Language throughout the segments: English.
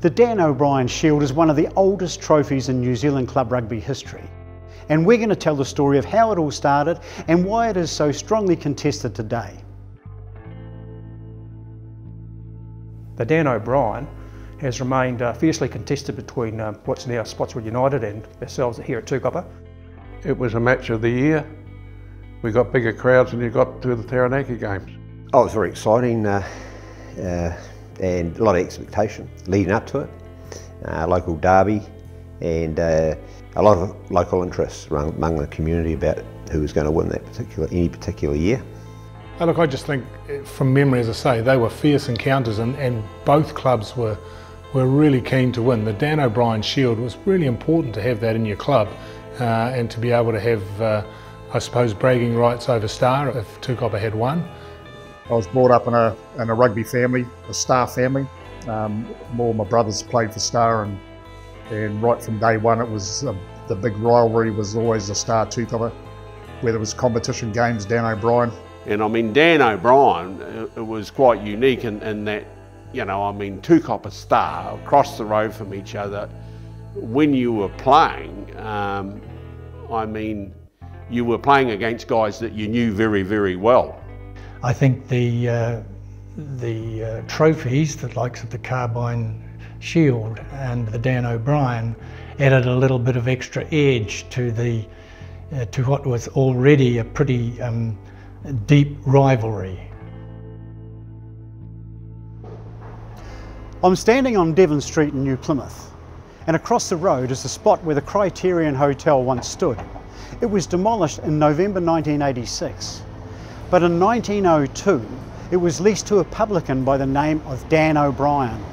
The Dan O'Brien Shield is one of the oldest trophies in New Zealand club rugby history. And we're going to tell the story of how it all started and why it is so strongly contested today. The Dan O'Brien has remained fiercely contested between what's now Spotswood United and ourselves here at Tukapa. It was a match of the year. We got bigger crowds than you got to the Taranaki games. Oh, it was very exciting and a lot of expectation leading up to it. Local derby and a lot of local interest among the community about who was going to win any particular year. Look, I just think from memory, as I say, they were fierce encounters and both clubs were really keen to win. The Dan O'Brien Shield was really important to have that in your club and to be able to have, I suppose, bragging rights over Star if Tukapa had won. I was brought up in a rugby family, a Star family. All my brothers played for Star and right from day one it was the big rivalry was always the Star Tukapa. Whether it was competition games, Dan O'Brien. And I mean, Dan O'Brien, it was quite unique in that, you know, I mean, Tukapa Star across the road from each other. When you were playing, I mean, you were playing against guys that you knew very, very well. I think the trophies, the likes of the Carbine Shield and the Dan O'Brien, added a little bit of extra edge to to what was already a pretty deep rivalry. I'm standing on Devon Street in New Plymouth, and across the road is the spot where the Criterion Hotel once stood. It was demolished in November 1986, but in 1902 it was leased to a publican by the name of Dan O'Brien,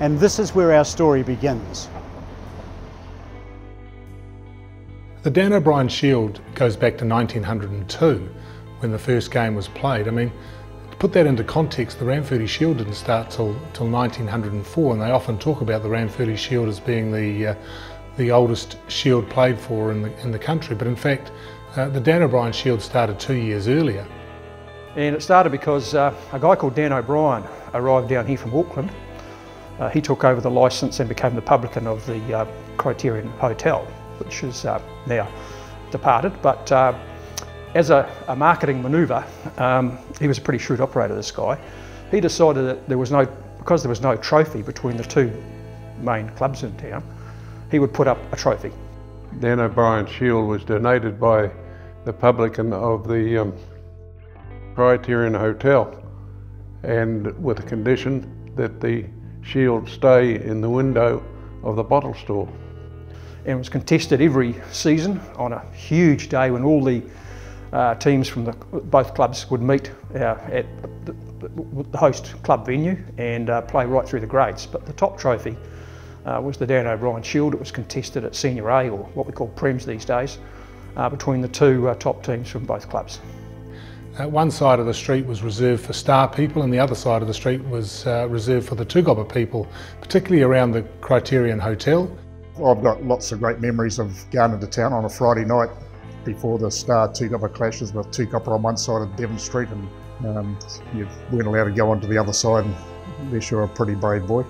and this is where our story begins. The Dan O'Brien Shield goes back to 1902 when the first game was played. I mean, to put that into context, the Ranfurly Shield didn't start till 1904, and they often talk about the Ranfurly Shield as being the oldest shield played for in the country, but in fact the Dan O'Brien Shield started 2 years earlier. And it started because a guy called Dan O'Brien arrived down here from Auckland. He took over the licence and became the publican of the Criterion Hotel, which is now departed, but as a marketing manoeuvre, he was a pretty shrewd operator, this guy. He decided that because there was no trophy between the two main clubs in town, he would put up a trophy. Dan O'Brien Shield was donated by the publican of the Criterion Hotel, and with a condition that the shield stay in the window of the bottle store. And it was contested every season on a huge day when all the teams from both clubs would meet at the host club venue and play right through the grades. But the top trophy was the Dan O'Brien Shield. It was contested at Senior A, or what we call Prems these days, between the two top teams from both clubs. One side of the street was reserved for Star people and the other side of the street was reserved for the Tukapa people, particularly around the Criterion Hotel. I've got lots of great memories of going into town on a Friday night before the Star Tukapa clashes, with Tukapa on one side of Devon Street, and you weren't allowed to go onto the other side unless you're a pretty brave boy.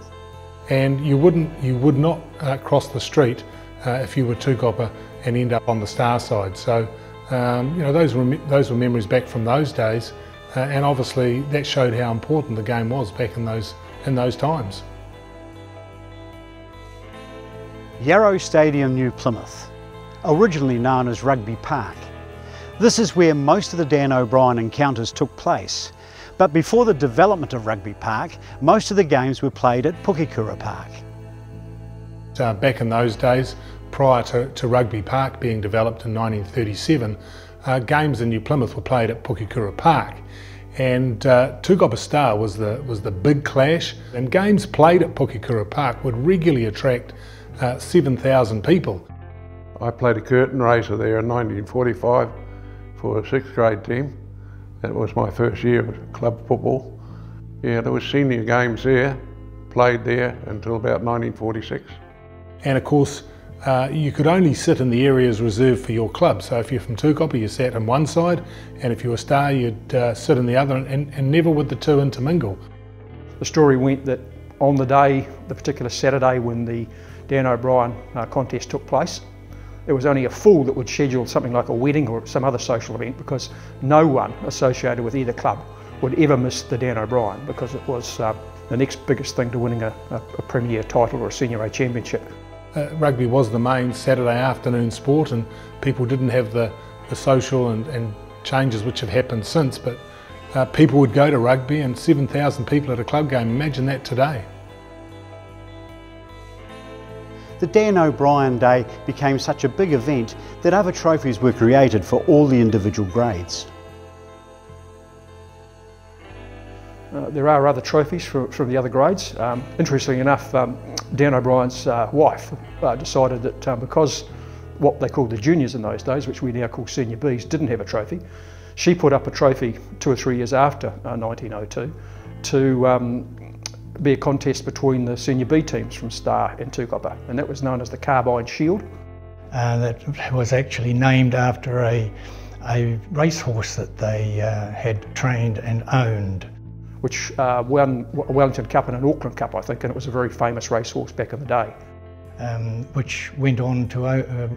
And you would not cross the street if you were Tukapa and end up on the Star side. So you know, those were memories back from those days, and obviously that showed how important the game was back in those times. Yarrow Stadium, New Plymouth, originally known as Rugby Park. This is where most of the Dan O'Brien encounters took place, but before the development of Rugby Park, most of the games were played at Pukekura Park. Back in those days, prior to Rugby Park being developed in 1937, games in New Plymouth were played at Pukekura Park, and Tukapa Star was the big clash, and games played at Pukekura Park would regularly attract 7,000 people. I played a curtain raiser there in 1945 for a 6th grade team. That was my first year of club football. Yeah, there was senior games there, played there until about 1946. And of course, you could only sit in the areas reserved for your club. So if you're from Tukapa, you sat on one side, and if you were Star, you'd sit in the other, and never would the two intermingle. The story went that on the day, the particular Saturday when the Dan O'Brien contest took place, it was only a fool that would schedule something like a wedding or some other social event, because no one associated with either club would ever miss the Dan O'Brien, because it was the next biggest thing to winning a Premier title or a Senior A championship. Rugby was the main Saturday afternoon sport, and people didn't have the social and changes which have happened since, but people would go to rugby, and 7,000 people at a club game. Imagine that today. The Dan O'Brien Day became such a big event that other trophies were created for all the individual grades. There are other trophies from the other grades. Interestingly enough, Dan O'Brien's wife decided that because what they called the juniors in those days, which we now call Senior Bs, didn't have a trophy, she put up a trophy 2 or 3 years after 1902 to be a contest between the Senior B teams from Star and Tukapa, and that was known as the Carbine Shield. That was actually named after a racehorse that they had trained and owned, which won a Wellington Cup and an Auckland Cup, I think, and it was a very famous racehorse back in the day. Which went on to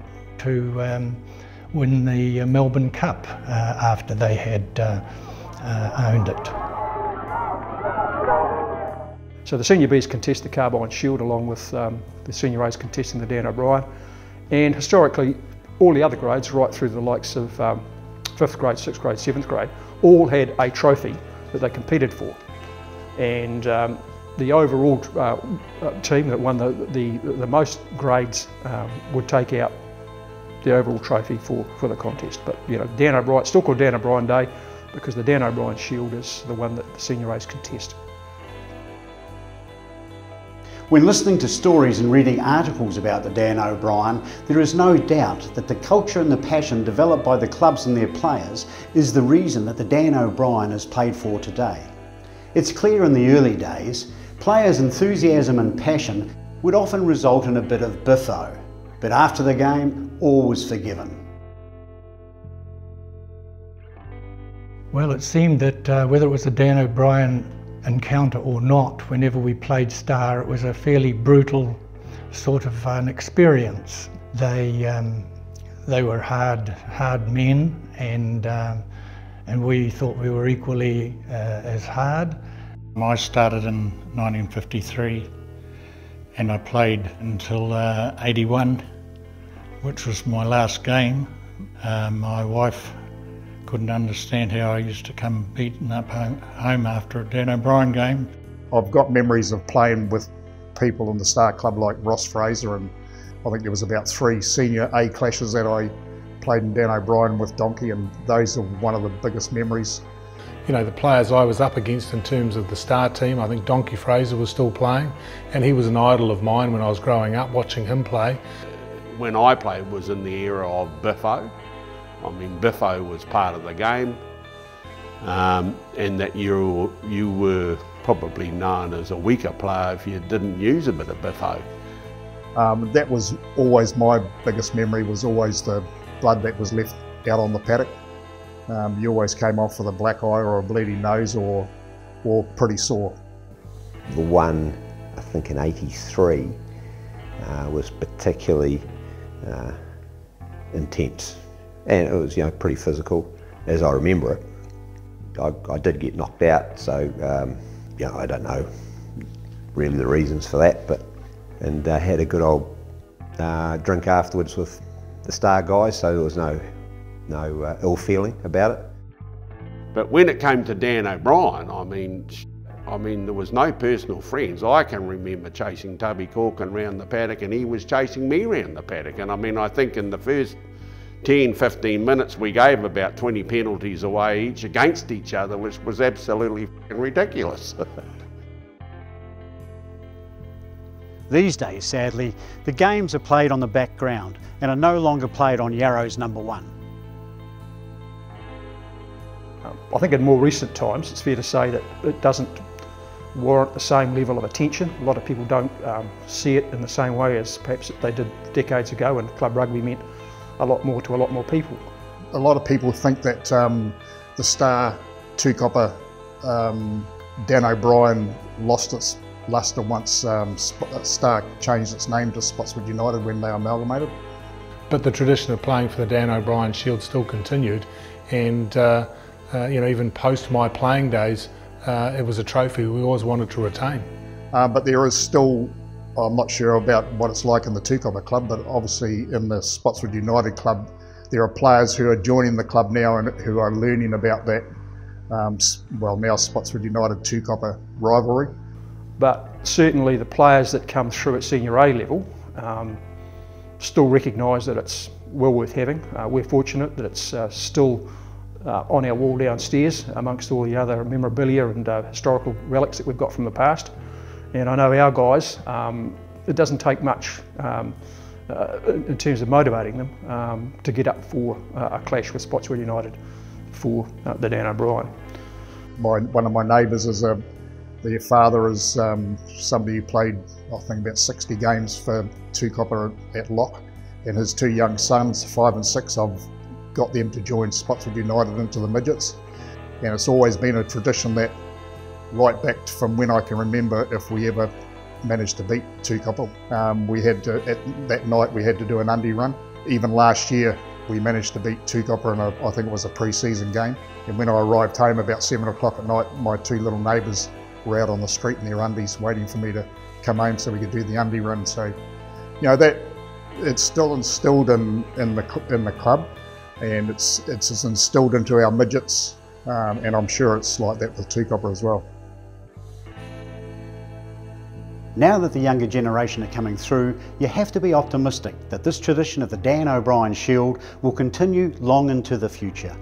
win the Melbourne Cup after they had owned it. So the Senior Bs contest the Carbine Shield along with the Senior A's contesting the Dan O'Brien, and historically all the other grades, right through the likes of 5th grade, 6th grade, 7th grade, all had a trophy that they competed for, and the overall team that won the most grades would take out the overall trophy for the contest. But you know, Dan O'Brien, still called Dan O'Brien Day, because the Dan O'Brien Shield is the one that the Senior A's contest. When listening to stories and reading articles about the Dan O'Brien, there is no doubt that the culture and the passion developed by the clubs and their players is the reason that the Dan O'Brien is played for today. It's clear in the early days, players' enthusiasm and passion would often result in a bit of biffo, but after the game, all was forgiven. Well, it seemed that whether it was the Dan O'Brien encounter or not, whenever we played Star, it was a fairly brutal sort of an experience. They were hard men, and we thought we were equally as hard. I started in 1953 and I played until 81, which was my last game. My wife couldn't understand how I used to come beaten up home after a Dan O'Brien game. I've got memories of playing with people in the Star Club like Ross Fraser, and I think there was about 3 Senior A clashes that I played in Dan O'Brien with Donkey, and those are one of the biggest memories. You know, the players I was up against in terms of the Star team, I think Donkey Fraser was still playing, and he was an idol of mine when I was growing up, watching him play. When I played was in the era of biffo. I mean, biffo was part of the game, and that you were probably known as a weaker player if you didn't use a bit of biffo. That was always my biggest memory, was always the blood that was left out on the paddock. You always came off with a black eye or a bleeding nose or pretty sore. The one, I think in '83, was particularly intense. And it was, you know, pretty physical, as I remember it. I did get knocked out, so you know, I don't know really the reasons for that, and had a good old drink afterwards with the Star guys, so there was no ill feeling about it. But when it came to Dan O'Brien, I mean, there was no personal friends. I can remember chasing Tubby Corkin round the paddock, and he was chasing me round the paddock. And I mean, I think in the first 10-15 minutes we gave about 20 penalties away each against each other, which was absolutely ridiculous. These days, sadly, the games are played on the background and are no longer played on Yarrow's number 1. I think in more recent times it's fair to say that it doesn't warrant the same level of attention. A lot of people don't see it in the same way as perhaps they did decades ago, when club rugby meant a lot more to a lot more people. A lot of people think that the Star Tukapa Dan O'Brien lost its lustre once Star changed its name to Spotswood United when they amalgamated. But the tradition of playing for the Dan O'Brien Shield still continued, and you know, even post my playing days, it was a trophy we always wanted to retain. But there is still, I'm not sure about what it's like in the Tukapa club, but obviously in the Spotswood United club, there are players who are joining the club now and who are learning about that, well, now Spotswood United Tukapa rivalry. But certainly the players that come through at senior A level still recognise that it's well worth having. We're fortunate that it's still on our wall downstairs amongst all the other memorabilia and historical relics that we've got from the past. And I know our guys, it doesn't take much in terms of motivating them to get up for a clash with Spotswood United for the Dan O'Brien. One of my neighbours is their father is somebody who played, I think, about 60 games for Tukapa at Lock, and his two young sons, 5 and 6, I've got them to join Spotswood United into the midgets. And it's always been a tradition that, right back from when I can remember, if we ever managed to beat Tukapa, we had to, that night we had to do an undie run. Even last year we managed to beat Tukapa in I think it was a pre-season game. And when I arrived home about 7 o'clock at night, my two little neighbours were out on the street in their undies waiting for me to come home so we could do the undie run. So, you know, that it's still instilled in the club, and it's instilled into our midgets, and I'm sure it's like that with Tukapa as well. Now that the younger generation are coming through, you have to be optimistic that this tradition of the Dan O'Brien Shield will continue long into the future.